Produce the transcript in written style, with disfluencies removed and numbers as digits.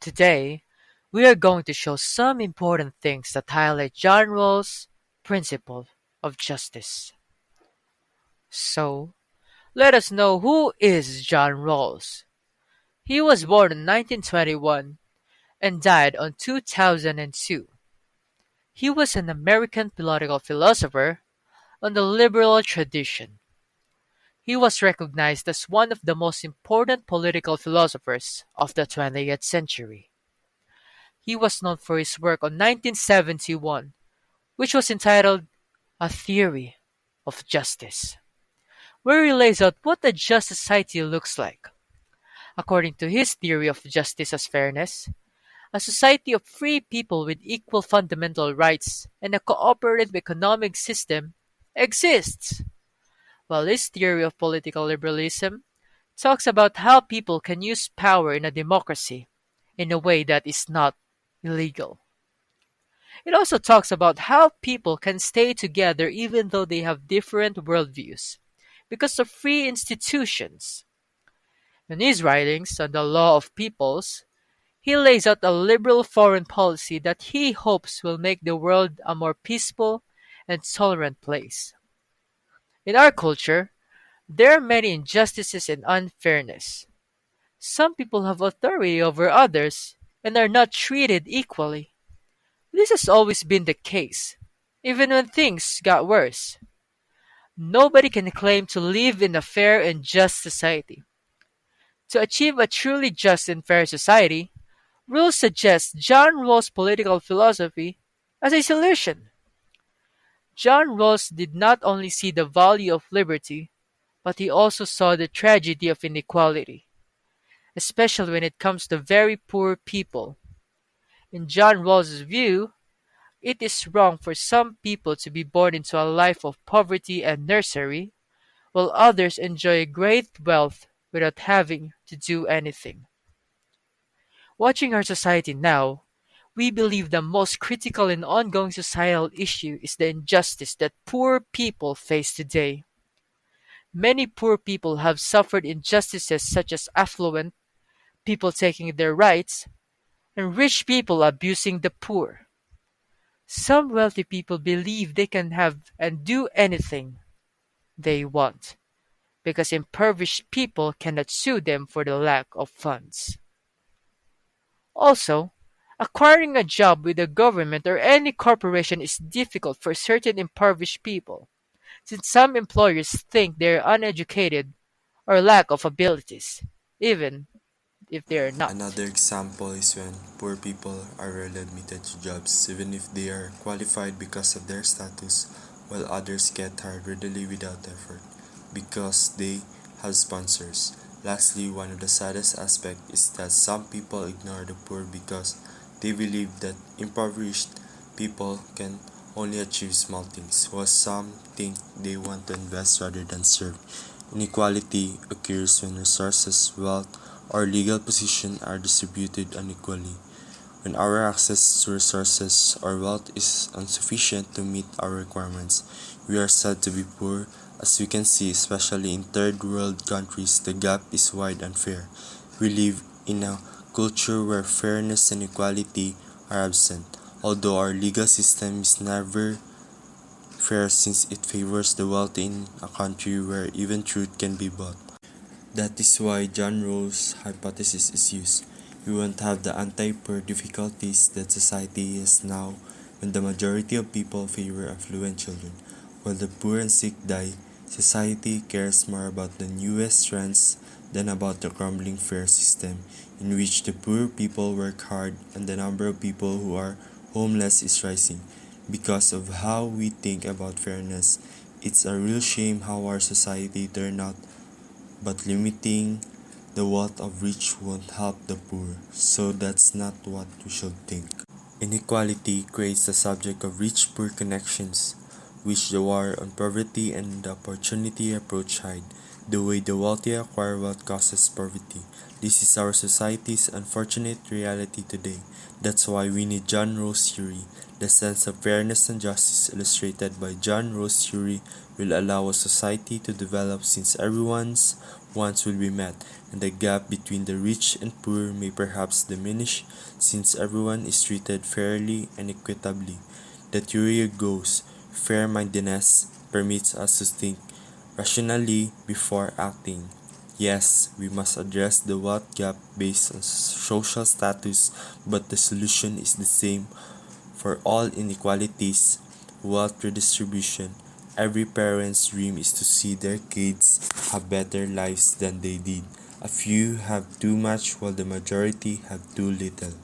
Today, we are going to show some important things that highlight John Rawls' principle of justice. So, let us know who is John Rawls. He was born in 1921 and died on 2002. He was an American political philosopher on the liberal tradition. He was recognized as one of the most important political philosophers of the 20th century. He was known for his work on 1971, which was entitled A Theory of Justice, where he lays out what a just society looks like. According to his theory of justice as fairness, a society of free people with equal fundamental rights and a cooperative economic system exists, while his theory of political liberalism talks about how people can use power in a democracy in a way that is not illegal. It also talks about how people can stay together even though they have different worldviews, because of free institutions. In his writings on the law of peoples, he lays out a liberal foreign policy that he hopes will make the world a more peaceful and tolerant place. In our culture, there are many injustices and unfairness. Some people have authority over others and are not treated equally. This has always been the case, even when things got worse. Nobody can claim to live in a fair and just society. To achieve a truly just and fair society, Rawls suggests John Rawls' political philosophy as a solution. John Rawls did not only see the value of liberty, but he also saw the tragedy of inequality, especially when it comes to very poor people. In John Rawls' view, it is wrong for some people to be born into a life of poverty and nursery, while others enjoy great wealth without having to do anything. Watching our society now, we believe the most critical and ongoing societal issue is the injustice that poor people face today. Many poor people have suffered injustices such as affluent people taking their rights and rich people abusing the poor. Some wealthy people believe they can have and do anything they want because impoverished people cannot sue them for the lack of funds. Also, acquiring a job with the government or any corporation is difficult for certain impoverished people, since some employers think they are uneducated or lack of abilities, even if they are not. Another example is when poor people are rarely admitted to jobs even if they are qualified because of their status, while others get hired readily without effort because they have sponsors. Lastly, one of the saddest aspects is that some people ignore the poor because they believe that impoverished people can only achieve small things, while some think they want to invest rather than serve. Inequality occurs when resources, wealth, or legal position are distributed unequally. When our access to resources or wealth is insufficient to meet our requirements, we are said to be poor. As we can see, especially in third world countries, the gap is wide and fair. We live in a culture where fairness and equality are absent, although our legal system is never fair since it favors the wealthy in a country where even truth can be bought. That is why John Rawls' hypothesis is used. We won't have the anti-poor difficulties that society has now when the majority of people favor affluent children. While the poor and sick die, society cares more about the newest trends than about the crumbling fair system in which the poor people work hard and the number of people who are homeless is rising. Because of how we think about fairness, it's a real shame how our society turned out, but limiting the wealth of rich won't help the poor, so that's not what we should think. Inequality creates the subject of rich-poor connections, which the war on poverty and the opportunity approach hide. The way the wealthy acquire wealth causes poverty, This is our society's unfortunate reality today. That's why we need John Rawls' theory. The sense of fairness and justice illustrated by John Rawls' theory will allow a society to develop since everyone's wants will be met, and the gap between the rich and poor may perhaps diminish since everyone is treated fairly and equitably. The theory goes, fair-mindedness permits us to think rationally before acting. Yes, we must address the wealth gap based on social status, but the solution is the same for all inequalities: wealth redistribution. Every parent's dream is to see their kids have better lives than they did. A few have too much while the majority have too little.